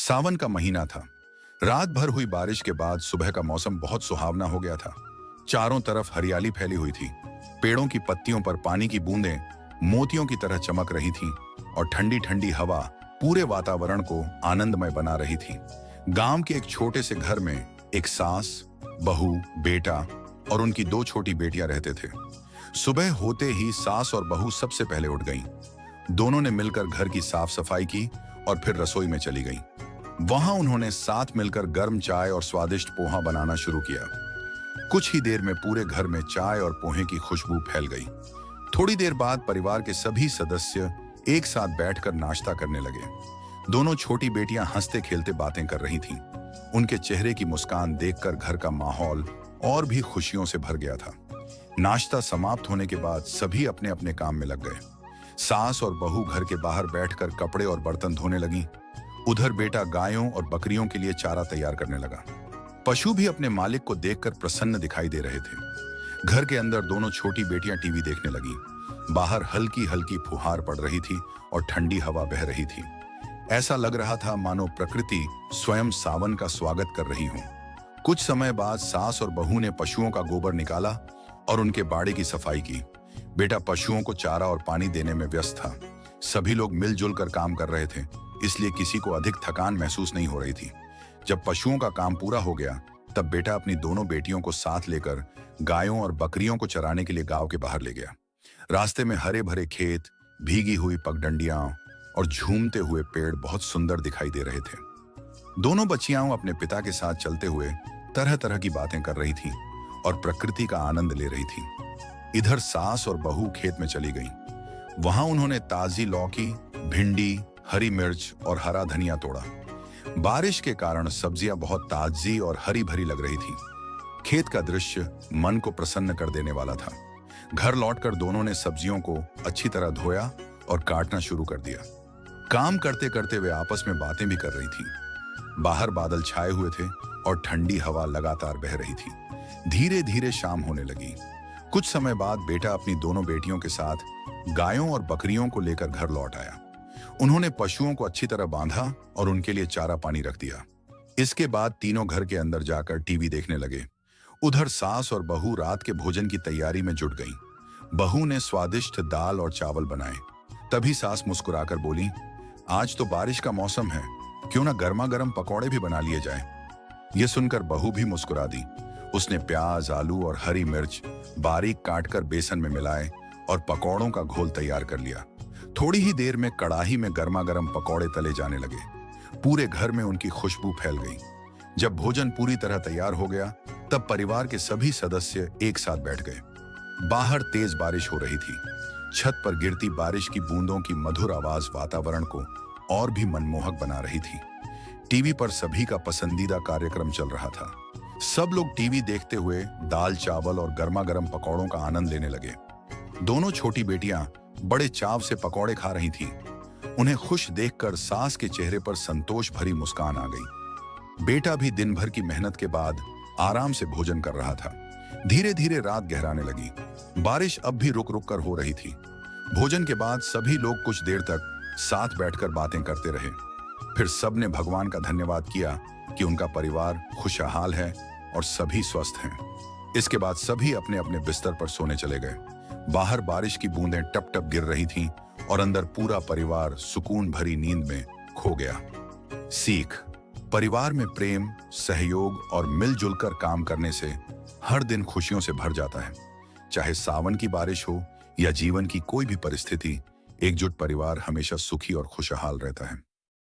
सावन का महीना था। रात भर हुई बारिश के बाद सुबह का मौसम बहुत सुहावना हो गया था। चारों तरफ हरियाली फैली हुई थी। पेड़ों की पत्तियों पर पानी की बूंदें मोतियों की तरह चमक रही थीं और ठंडी ठंडी हवा पूरे वातावरण को आनंदमय बना रही थी। गांव के एक छोटे से घर में एक सास, बहू, बेटा और उनकी दो छोटी बेटियां रहते थे। सुबह होते ही सास और बहू सबसे पहले उठ गईं। दोनों ने मिलकर घर की साफ सफाई की और फिर रसोई में चली गईं। वहां उन्होंने साथ मिलकर गर्म चाय और स्वादिष्ट पोहा बनाना शुरू किया। कुछ ही देर में पूरे घर में चाय और पोहे की खुशबू फैल गई। थोड़ी देर बाद परिवार के सभी सदस्य एक साथ बैठकर नाश्ता करने लगे। दोनों छोटी बेटियां हंसते खेलते बातें कर रही थीं। उनके चेहरे की मुस्कान देखकर घर का माहौल और भी खुशियों से भर गया था। नाश्ता समाप्त होने के बाद सभी अपने अपने काम में लग गए। सास और बहू घर के बाहर बैठकर कपड़े और बर्तन धोने लगी। उधर बेटा गायों और बकरियों के लिए चारा तैयार करने लगा। पशु भी अपने मालिक को देखकर प्रसन्न दिखाई दे रहे थे। घर के अंदर दोनों छोटी बेटियां टीवी देखने लगी। बाहर हल्की हल्की फुहार पड़ रही थी और ठंडी हवा बह रही थी। ऐसा लग रहा था मानो प्रकृति स्वयं सावन का स्वागत कर रही हो। कुछ समय बाद सास और बहू ने पशुओं का गोबर निकाला और उनके बाड़े की सफाई की। बेटा पशुओं को चारा और पानी देने में व्यस्त था। सभी लोग मिलजुल कर काम कर रहे थे, इसलिए किसी को अधिक थकान महसूस नहीं हो रही थी। जब पशुओं का काम पूरा हो गया, तब बेटा अपनी दोनों बेटियों को साथ लेकर गायों और बकरियों को चराने के लिए गांव के बाहर ले गया। रास्ते में हरे भरे खेत, भीगी हुई पगडंडियां और झूमते हुए पेड़ बहुत सुंदर दिखाई दे रहे थे। दोनों बच्चियां अपने पिता के साथ चलते हुए तरह तरह की बातें कर रही थीं और प्रकृति का आनंद ले रही थीं। इधर सास और बहू खेत में चली गईं। वहां उन्होंने ताजी लौकी, भिंडी, हरी मिर्च और हरा धनिया तोड़ा। बारिश के कारण सब्जियां बहुत ताजी और हरी भरी लग रही थीं। खेत का दृश्य मन को प्रसन्न कर देने वाला था। घर लौटकर दोनों ने सब्जियों को अच्छी तरह धोया और काटना शुरू कर दिया। काम करते करते वे आपस में बातें भी कर रही थीं। बाहर बादल छाए हुए थे और ठंडी हवा लगातार बह रही थी। धीरे धीरे शाम होने लगी। कुछ समय बाद बेटा अपनी दोनों बेटियों के साथ गायों और बकरियों को लेकर घर लौट आया। उन्होंने पशुओं को अच्छी तरह बांधा और उनके लिए चारा पानी रख दिया। इसके बाद तीनों घर के अंदर जाकर टीवी देखने लगे। उधर सास और बहू रात के भोजन की तैयारी में जुट गईं। बहू ने स्वादिष्ट दाल और चावल बनाए। तभी सास मुस्कुराकर बोली, आज तो बारिश का मौसम है, क्यों ना गर्मा गर्म पकौड़े भी बना लिए जाए। यह सुनकर बहू भी मुस्कुरा दी। उसने प्याज, आलू और हरी मिर्च बारीक काटकर बेसन में मिलाए और पकौड़ों का घोल तैयार कर लिया। थोड़ी ही देर में कड़ाही में गर्मा गर्म पकौड़े तले जाने लगे। पूरे घर में उनकी खुशबू फैल गई। जब भोजन पूरी तरह तैयार हो गया, तब परिवार के सभी सदस्य एक साथ बैठ गए। बाहर तेज बारिश हो रही थी। छत पर गिरती बारिश की बूंदों की मधुर आवाज वातावरण को और भी मनमोहक बना रही थी। टीवी पर सभी का पसंदीदा कार्यक्रम चल रहा था। सब लोग टीवी देखते हुए दाल चावल और गर्मा गर्म पकौड़ों का आनंद लेने लगे। दोनों छोटी बेटियां बड़े चाव से पकौड़े खा रही थीं। उन्हें खुश देखकर सास के चेहरे पर संतोष भरी मुस्कान आ गई। बेटा भी दिन भर की मेहनत के बाद आराम से भोजन कर रहा था। धीरे धीरे रात गहराने लगी। बारिश अब भी रुक रुक कर हो रही थी। भोजन के बाद सभी लोग कुछ देर तक साथ बैठकर बातें करते रहे। फिर सबने भगवान का धन्यवाद किया कि उनका परिवार खुशहाल है और सभी स्वस्थ हैं। इसके बाद सभी अपने अपने बिस्तर पर सोने चले गए। बाहर बारिश की बूंदें टप टप गिर रही थीं और अंदर पूरा परिवार सुकून भरी नींद में खो गया। सीख: परिवार में प्रेम, सहयोग और मिलजुल कर काम करने से हर दिन खुशियों से भर जाता है। चाहे सावन की बारिश हो या जीवन की कोई भी परिस्थिति, एकजुट परिवार हमेशा सुखी और खुशहाल रहता है।